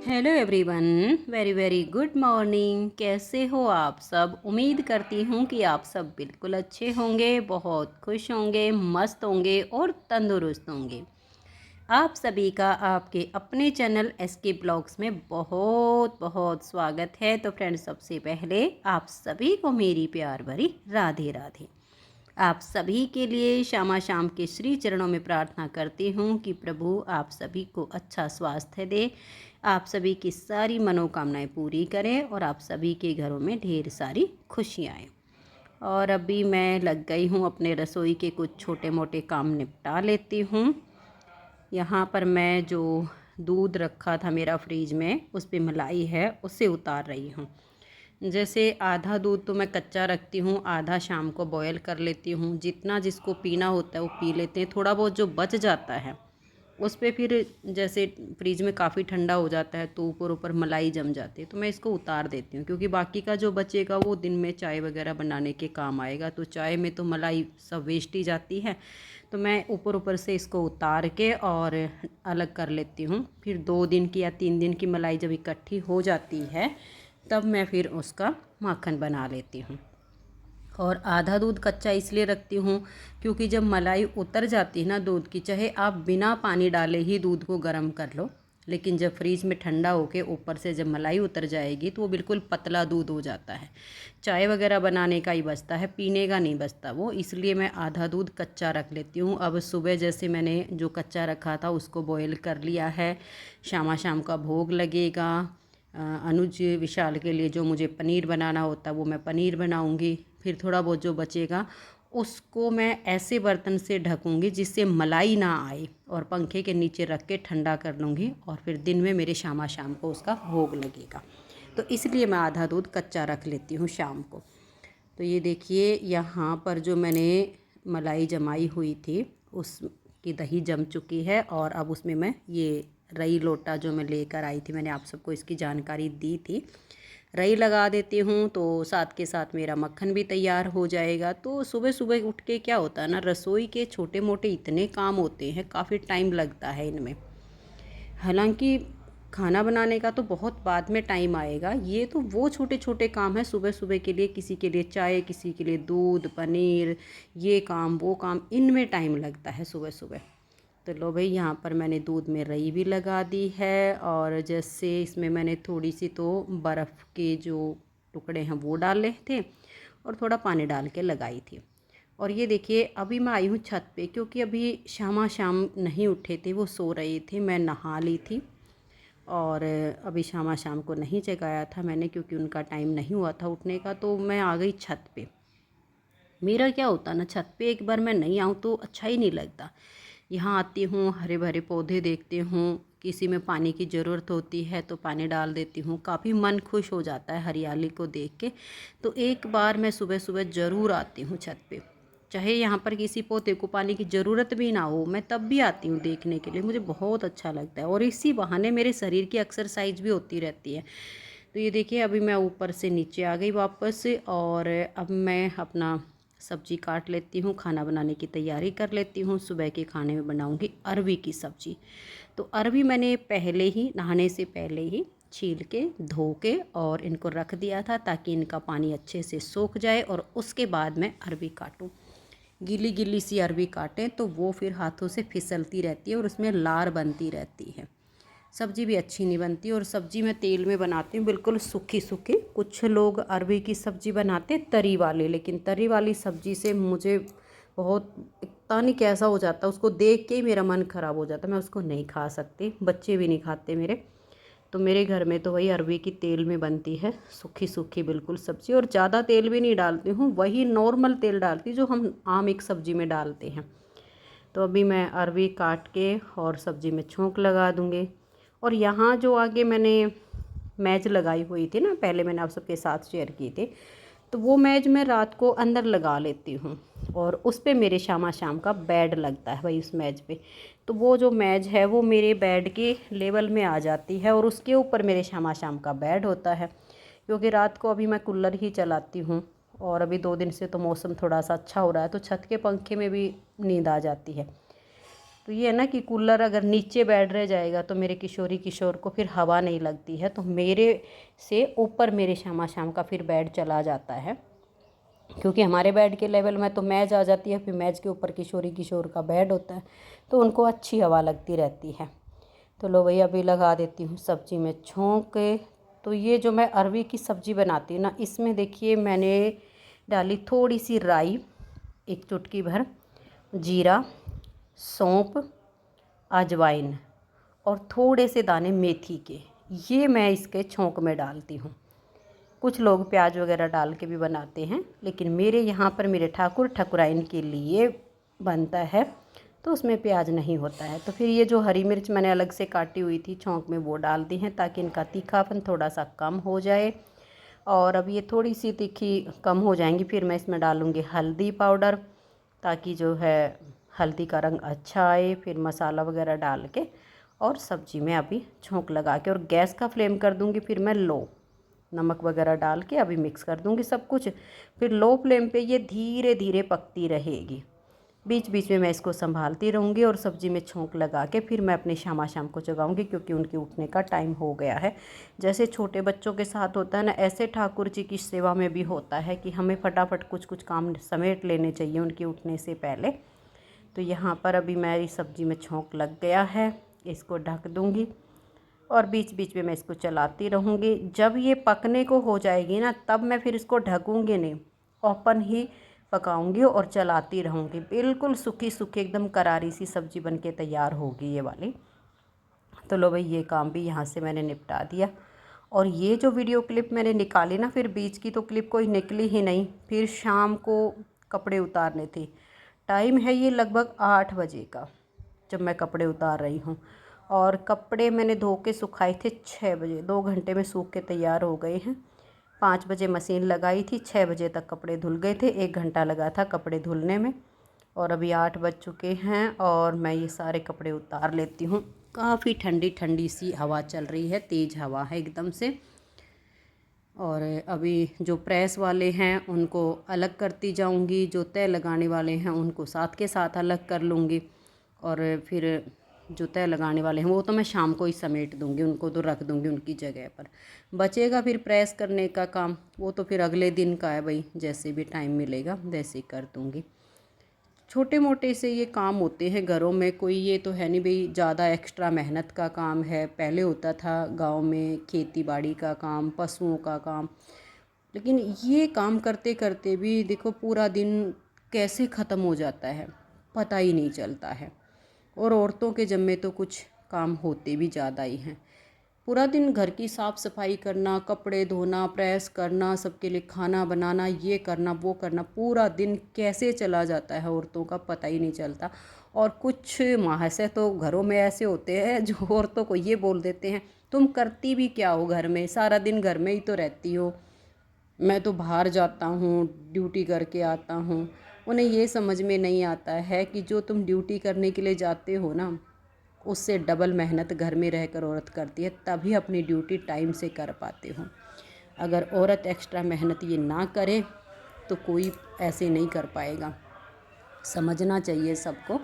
Hello everyone, very very good morning. कैसे हो आप सब? उम्मीद करती हूँ कि आप सब बिल्कुल अच्छे होंगे, बहुत खुश होंगे, मस्त होंगे और तंदुरुस्त होंगे। आप सभी का आपके अपने चैनल एसके ब्लॉग्स में बहुत बहुत स्वागत है। तो फ्रेंड्स, सबसे पहले आप सभी को मेरी प्यार भरी राधे राधे। आप सभी के लिए शामा शाम के श्री चरणों में प्रार्थना करती हूँ कि प्रभु आप सभी को अच्छा स्वास्थ्य दे, आप सभी की सारी मनोकामनाएं पूरी करें और आप सभी के घरों में ढेर सारी खुशियाँ आएँ। और अभी मैं लग गई हूँ अपने रसोई के कुछ छोटे मोटे काम निपटा लेती हूँ। यहाँ पर मैं जो दूध रखा था मेरा फ्रिज में, उस पे मलाई है, उसे उतार रही हूँ। जैसे आधा दूध तो मैं कच्चा रखती हूँ, आधा शाम को बॉयल कर लेती हूँ। जितना जिसको पीना होता है वो पी लेते हैं। थोड़ा बहुत जो बच जाता है उस पे फिर जैसे फ्रिज में काफ़ी ठंडा हो जाता है तो ऊपर ऊपर मलाई जम जाती है, तो मैं इसको उतार देती हूँ, क्योंकि बाकी का जो बचेगा वो दिन में चाय वगैरह बनाने के काम आएगा। तो चाय में तो मलाई सब वेस्ट ही जाती है, तो मैं ऊपर ऊपर से इसको उतार के और अलग कर लेती हूँ। फिर 2 दिन की या 3 दिन की मलाई जब इकट्ठी हो जाती है तब मैं फिर उसका माखन बना लेती हूँ। और आधा दूध कच्चा इसलिए रखती हूँ क्योंकि जब मलाई उतर जाती है ना दूध की, चाहे आप बिना पानी डाले ही दूध को गर्म कर लो, लेकिन जब फ्रीज में ठंडा होके ऊपर से जब मलाई उतर जाएगी तो वो बिल्कुल पतला दूध हो जाता है। चाय वगैरह बनाने का ही बचता है, पीने का नहीं बचता वो, इसलिए मैं आधा दूध कच्चा रख लेती हूँ। अब सुबह जैसे मैंने जो कच्चा रखा था उसको बॉयल कर लिया है। शामा शाम का भोग लगेगा। अनुज विशाल के लिए जो मुझे पनीर बनाना होता है वो मैं पनीर बनाऊंगी। फिर थोड़ा बहुत जो बचेगा उसको मैं ऐसे बर्तन से ढकूंगी जिससे मलाई ना आए और पंखे के नीचे रख के ठंडा कर लूँगी, और फिर दिन में मेरे शामा शाम को उसका भोग लगेगा। तो इसलिए मैं आधा दूध कच्चा रख लेती हूँ शाम को। तो ये देखिए, यहाँ पर जो मैंने मलाई जमाई हुई थी उसकी दही जम चुकी है, और अब उसमें मैं ये रई लोटा जो मैं लेकर आई थी, मैंने आप सबको इसकी जानकारी दी थी, रई लगा देती हूँ तो साथ के साथ मेरा मक्खन भी तैयार हो जाएगा। तो सुबह सुबह उठ के क्या होता है ना, रसोई के छोटे मोटे इतने काम होते हैं, काफ़ी टाइम लगता है इनमें। हालांकि खाना बनाने का तो बहुत बाद में टाइम आएगा, ये तो वो छोटे छोटे काम हैं सुबह सुबह के लिए। किसी के लिए चाय, किसी के लिए दूध, पनीर, ये काम वो काम, इनमें टाइम लगता है सुबह सुबह। तो लो भाई, यहाँ पर मैंने दूध में रई भी लगा दी है, और जैसे इसमें मैंने थोड़ी सी तो बर्फ़ के जो टुकड़े हैं वो डाले थे और थोड़ा पानी डाल के लगाई थी। और ये देखिए, अभी मैं आई हूँ छत पे, क्योंकि अभी शामा शाम नहीं उठे थे, वो सो रहे थे, मैं नहा ली थी। और अभी शामा शाम को नहीं जगाया था मैंने, क्योंकि उनका टाइम नहीं हुआ था उठने का। तो मैं आ गई छत पे। मेरा क्या होता ना, छत पे एक बार मैं नहीं आऊँ तो अच्छा ही नहीं लगता। यहाँ आती हूँ, हरे भरे पौधे देखती हूँ, किसी में पानी की ज़रूरत होती है तो पानी डाल देती हूँ। काफ़ी मन खुश हो जाता है हरियाली को देख के। तो एक बार मैं सुबह सुबह ज़रूर आती हूँ छत पे, चाहे यहाँ पर किसी पौधे को पानी की ज़रूरत भी ना हो, मैं तब भी आती हूँ देखने के लिए। मुझे बहुत अच्छा लगता है और इसी बहाने मेरे शरीर की एक्सरसाइज भी होती रहती है। तो ये देखिए, अभी मैं ऊपर से नीचे आ गई वापस, और अब मैं अपना सब्जी काट लेती हूँ, खाना बनाने की तैयारी कर लेती हूँ। सुबह के खाने में बनाऊँगी अरवी की सब्ज़ी। तो अरवी मैंने पहले ही, नहाने से पहले ही छील के धो के और इनको रख दिया था, ताकि इनका पानी अच्छे से सूख जाए, और उसके बाद मैं अरवी काटूँ। गीली गीली सी अरवी काटें तो वो फिर हाथों से फिसलती रहती है और उसमें लार बनती रहती है, सब्ज़ी भी अच्छी नहीं बनती। और सब्ज़ी मैं तेल में बनाती हूँ बिल्कुल सूखी सूखी। कुछ लोग अरवी की सब्ज़ी बनाते हैं तरी वाली, लेकिन तरी वाली सब्ज़ी से मुझे बहुत, पता नहीं कैसा हो जाता है, उसको देख के ही मेरा मन ख़राब हो जाता है। मैं उसको नहीं खा सकती, बच्चे भी नहीं खाते मेरे। तो मेरे घर में तो वही अरवी की तेल में बनती है, सूखी सूखी बिल्कुल सब्ज़ी। और ज़्यादा तेल भी नहीं डालती हूँ, वही नॉर्मल तेल डालती जो हम आम एक सब्ज़ी में डालते हैं। तो अभी मैं अरवी काट के और सब्ज़ी में छोंक लगा दूँगी। और यहाँ जो आगे मैंने मैज लगाई हुई थी ना, पहले मैंने आप सबके साथ शेयर की थी, तो वो मैज मैं रात को अंदर लगा लेती हूँ, और उस पे मेरे शामा शाम का बेड लगता है भाई, उस मैज पे। तो वो जो मैज है वो मेरे बेड के लेवल में आ जाती है, और उसके ऊपर मेरे शामा शाम का बेड होता है। क्योंकि रात को अभी मैं कूलर ही चलाती हूँ, और अभी 2 दिन से तो मौसम थोड़ा सा अच्छा हो रहा है, तो छत के पंखे में भी नींद आ जाती है। तो ये है ना कि कूलर अगर नीचे बैठ रह जाएगा तो मेरे किशोरी किशोर को फिर हवा नहीं लगती है, तो मेरे से ऊपर मेरे श्यामा श्याम का फिर बेड चला जाता है, क्योंकि हमारे बेड के लेवल में तो मेज आ जाती है, फिर मेज के ऊपर किशोरी किशोर का बेड होता है, तो उनको अच्छी हवा लगती रहती है। तो लो भैया अभी लगा देती हूँ सब्ज़ी में छोंक। तो ये जो मैं अरवी की सब्ज़ी बनाती हूँ ना, इसमें देखिए मैंने डाली थोड़ी सी राई, एक चुटकी भर जीरा, सौंफ, अजवाइन और थोड़े से दाने मेथी के, ये मैं इसके छोंक में डालती हूँ। कुछ लोग प्याज वगैरह डाल के भी बनाते हैं, लेकिन मेरे यहाँ पर मेरे ठाकुर ठाकुराइन के लिए बनता है तो उसमें प्याज नहीं होता है। तो फिर ये जो हरी मिर्च मैंने अलग से काटी हुई थी छोंक में, वो डाल दी हैं ताकि इनका तीखापन थोड़ा सा कम हो जाए। और अब ये थोड़ी सी तीखी कम हो जाएंगी, फिर मैं इसमें डालूँगी हल्दी पाउडर, ताकि जो है हल्दी का रंग अच्छा आए। फिर मसाला वगैरह डाल के और सब्ज़ी में अभी छोंक लगा के और गैस का फ्लेम कर दूँगी फिर मैं लो। नमक वगैरह डाल के अभी मिक्स कर दूँगी सब कुछ, फिर लो फ्लेम पे ये धीरे धीरे पकती रहेगी। बीच बीच में मैं इसको संभालती रहूँगी और सब्ज़ी में छोंक लगा के फिर मैं अपने श्यामा श्याम को जगाऊँगी, क्योंकि उनके उठने का टाइम हो गया है। जैसे छोटे बच्चों के साथ होता है ना, ऐसे ठाकुर जी की सेवा में भी होता है कि हमें फटाफट कुछ कुछ काम समेट लेने चाहिए उनके उठने से पहले। तो यहाँ पर अभी मेरी सब्ज़ी में छोंक लग गया है, इसको ढक दूँगी और बीच बीच में मैं इसको चलाती रहूँगी। जब ये पकने को हो जाएगी ना, तब मैं फिर इसको ढकूँगी नहीं, ओपन ही पकाऊंगी और चलाती रहूँगी। बिल्कुल सूखी सूखी एकदम करारी सी सब्ज़ी बनके तैयार होगी ये वाली। तो लो भाई ये काम भी यहाँ से मैंने निपटा दिया। और ये जो वीडियो क्लिप मैंने निकाली ना, फिर बीच की तो क्लिप कोई निकली ही नहीं। फिर शाम को कपड़े उतारने थे, टाइम है ये लगभग 8 बजे का जब मैं कपड़े उतार रही हूँ। और कपड़े मैंने धो के सुखाए थे 6 बजे, 2 घंटे में सूख के तैयार हो गए हैं। 5 बजे मशीन लगाई थी, 6 बजे तक कपड़े धुल गए थे, 1 घंटा लगा था कपड़े धुलने में। और अभी 8 बज चुके हैं और मैं ये सारे कपड़े उतार लेती हूँ। काफ़ी ठंडी ठंडी सी हवा चल रही है, तेज़ हवा है एकदम से। और अभी जो प्रेस वाले हैं उनको अलग करती जाऊंगी, जो तय लगाने वाले हैं उनको साथ के साथ अलग कर लूँगी। और फिर जो तय लगाने वाले हैं वो तो मैं शाम को ही समेट दूँगी, उनको तो रख दूँगी उनकी जगह पर। बचेगा फिर प्रेस करने का काम, वो तो फिर अगले दिन का है भाई, जैसे भी टाइम मिलेगा वैसे ही कर दूँगी। छोटे मोटे से ये काम होते हैं घरों में, कोई ये तो है नहीं भाई ज़्यादा एक्स्ट्रा मेहनत का काम है। पहले होता था गांव में खेती बाड़ी का काम, पशुओं का काम, लेकिन ये काम करते करते भी देखो पूरा दिन कैसे ख़त्म हो जाता है, पता ही नहीं चलता है। और औरतों के ज़म्मे तो कुछ काम होते भी ज़्यादा ही हैं। पूरा दिन घर की साफ़ सफाई करना, कपड़े धोना, प्रेस करना, सबके लिए खाना बनाना, ये करना वो करना, पूरा दिन कैसे चला जाता है औरतों का पता ही नहीं चलता। और कुछ महाशय तो घरों में ऐसे होते हैं जो औरतों को ये बोल देते हैं, तुम करती भी क्या हो घर में, सारा दिन घर में ही तो रहती हो, मैं तो बाहर जाता हूँ, ड्यूटी करके आता हूँ। उन्हें ये समझ में नहीं आता है कि जो तुम ड्यूटी करने के लिए जाते हो ना, उससे डबल मेहनत घर में रहकर औरत करती है, तभी अपनी ड्यूटी टाइम से कर पाते हो। अगर औरत एक्स्ट्रा मेहनत ये ना करे तो कोई ऐसे नहीं कर पाएगा। समझना चाहिए सबको,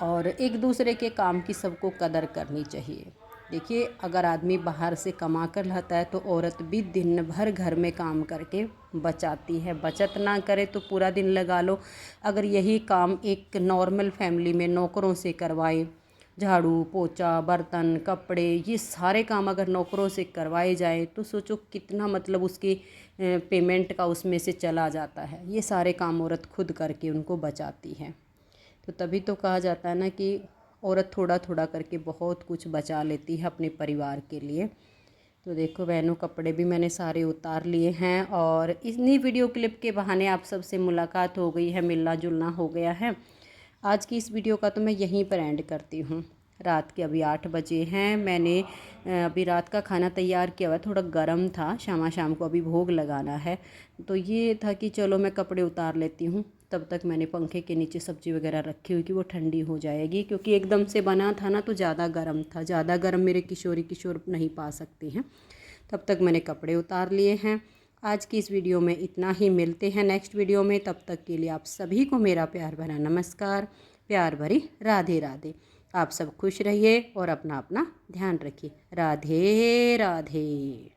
और एक दूसरे के काम की सबको कदर करनी चाहिए। देखिए अगर आदमी बाहर से कमा कर लाता है तो औरत भी दिन भर घर में काम करके बचाती है। बचत ना करे तो पूरा दिन लगा लो, अगर यही काम एक नॉर्मल फैमिली में नौकरों से करवाए, झाड़ू पोछा बर्तन कपड़े ये सारे काम अगर नौकरों से करवाए जाए तो सोचो कितना मतलब उसकी पेमेंट का उसमें से चला जाता है। ये सारे काम औरत खुद करके उनको बचाती है। तो तभी तो कहा जाता है ना कि औरत थोड़ा थोड़ा करके बहुत कुछ बचा लेती है अपने परिवार के लिए। तो देखो बहनों कपड़े भी मैंने सारे उतार लिए हैं और इतनी वीडियो क्लिप के बहाने आप सबसे मुलाकात हो गई है, मिलना जुलना हो गया है। आज की इस वीडियो का तो मैं यहीं पर एंड करती हूँ। रात के अभी 8 बजे हैं। मैंने अभी रात का खाना तैयार किया हुआ, थोड़ा गर्म था, शाम को अभी भोग लगाना है, तो ये था कि चलो मैं कपड़े उतार लेती हूँ। तब तक मैंने पंखे के नीचे सब्ज़ी वगैरह रखी हुई कि वो ठंडी हो जाएगी, क्योंकि एकदम से बना था ना तो ज़्यादा गर्म था, ज़्यादा गर्म मेरे किशोर नहीं पा सकते हैं। तब तक मैंने कपड़े उतार लिए हैं। आज की इस वीडियो में इतना ही, मिलते हैं नेक्स्ट वीडियो में। तब तक के लिए आप सभी को मेरा प्यार भरा नमस्कार, प्यार भरी राधे राधे। आप सब खुश रहिए और अपना अपना ध्यान रखिए। राधे राधे।